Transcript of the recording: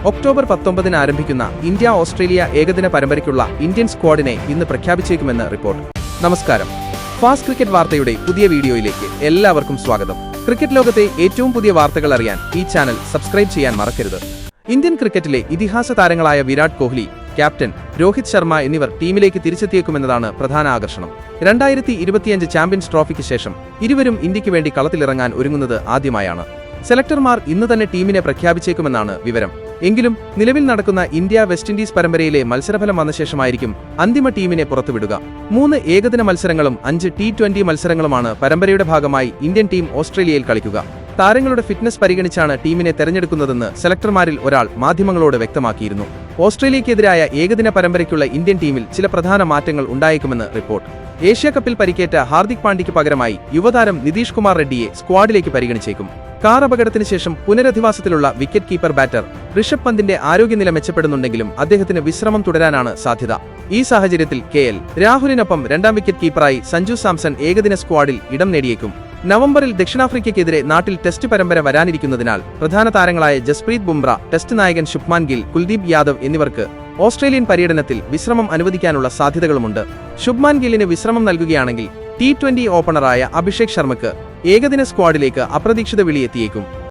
October 19 ആരംഭിക്കുന്ന India-Australia ഏകദിന പരമ്പരയ്ക്കുള്ള Indian സ്ക്വാഡിനെ ഇന്ന് പ്രഖ്യാപിച്ചേക്കുമെന്ന് റിപ്പോർട്ട്. നമസ്കാരം. ഫാസ്റ്റ് ക്രിക്കറ്റ് വാർത്തയുടെ പുതിയ വീഡിയോയിലേക്ക് എല്ലാവർക്കും സ്വാഗതം. ക്രിക്കറ്റ് ലോകത്തെ ഏറ്റവും പുതിയ വാർത്തകൾ അറിയാൻ ഈ ചാനൽ സബ്സ്ക്രൈബ് ചെയ്യാൻ മറക്കരുത്. ഇന്ത്യൻ ക്രിക്കറ്റിലെ ഇതിഹാസ താരങ്ങളായ വിരാട് കോഹ്ലി, ക്യാപ്റ്റൻ രോഹിത് ശർമ്മ എന്നിവർ ടീമിലേക്ക് തിരിച്ചെത്തിയേക്കുമെന്നതാണ് പ്രധാന ആകർഷണം. 2025 ചാമ്പ്യൻസ് ട്രോഫിക്ക് ശേഷം ഇരുവരും ഇന്ത്യയ്ക്ക് വേണ്ടി കളത്തിലിറങ്ങാൻ ഒരുങ്ങുന്നത് ആദ്യമായാണ്. സെലക്ടർമാർ ഇന്ന് തന്നെ ടീമിനെ പ്രഖ്യാപിച്ചേക്കുമെന്നാണ് വിവരം. എങ്കിലും നിലവിൽ നടക്കുന്ന ഇന്ത്യ-വെസ്റ്റ് ഇൻഡീസ് പരമ്പരയിലെ മത്സരഫലം വന്ന ശേഷമായിരിക്കും അന്തിമ ടീമിനെ പുറത്തുവിടുക. 3 ഏകദിന മത്സരങ്ങളും 5 T20 മത്സരങ്ങളുമാണ് പരമ്പരയുടെ ഭാഗമായി ഇന്ത്യൻ ടീം ഓസ്ട്രേലിയയിൽ കളിക്കുക. താരങ്ങളുടെ ഫിറ്റ്നസ് പരിഗണിച്ചാണ് ടീമിനെ തെരഞ്ഞെടുക്കുന്നതെന്ന് സെലക്ടർമാരിൽ ഒരാൾ മാധ്യമങ്ങളോട് വ്യക്തമാക്കിയിരുന്നു. ഓസ്ട്രേലിയക്കെതിരായ ഏകദിന പരമ്പരയ്ക്കുള്ള ഇന്ത്യൻ ടീമിൽ ചില പ്രധാന മാറ്റങ്ങൾ ഉണ്ടായേക്കുമെന്ന് റിപ്പോർട്ട്. ഏഷ്യാകപ്പിൽ പരിക്കേറ്റ ഹാർദിക് പാണ്ഡ്യയ്ക്ക് പകരമായി യുവതാരം നിതീഷ് കുമാർ റെഡ്ഡിയെ സ്ക്വാഡിലേക്ക് പരിഗണിച്ചേക്കും. കാർ അപകടത്തിന് ശേഷം പുനരധിവാസത്തിലുള്ള വിക്കറ്റ് കീപ്പർ ബാറ്റർ ഋഷഭ് പന്തിന്റെ ആരോഗ്യനില മെച്ചപ്പെടുന്നുണ്ടെങ്കിലും അദ്ദേഹത്തിന് വിശ്രമം തുടരാനാണ് സാധ്യത. ഈ സാഹചര്യത്തിൽ KL രാഹുലിനൊപ്പം 2ാം വിക്കറ്റ് കീപ്പറായി സഞ്ജു സാംസൺ ഏകദിന സ്ക്വാഡിൽ ഇടം നേടിയേക്കും. നവംബറിൽ ദക്ഷിണാഫ്രിക്കയ്ക്കെതിരെ നാട്ടിൽ ടെസ്റ്റ് പരമ്പര വരാനിരിക്കുന്നതിനാൽ പ്രധാന താരങ്ങളായ ജസ്പ്രീത് ബുംറ, ടെസ്റ്റ് നായകൻ ശുഭ്മാൻ ഗിൽ, കുൽദീപ് യാദവ് എന്നിവർക്ക് ഓസ്ട്രേലിയൻ പര്യടനത്തിൽ വിശ്രമം അനുവദിക്കാനുള്ള സാധ്യതകളുമുണ്ട്. ശുഭ്മാൻ ഗില്ലിന് വിശ്രമം നൽകുകയാണെങ്കിൽ T20 ഓപ്പണറായ അഭിഷേക് ശർമ്മയ്ക്ക് ഏകദിന സ്ക്വാഡിലേക്ക് അപ്രതീക്ഷിത വിളിയെത്തിയേക്കും.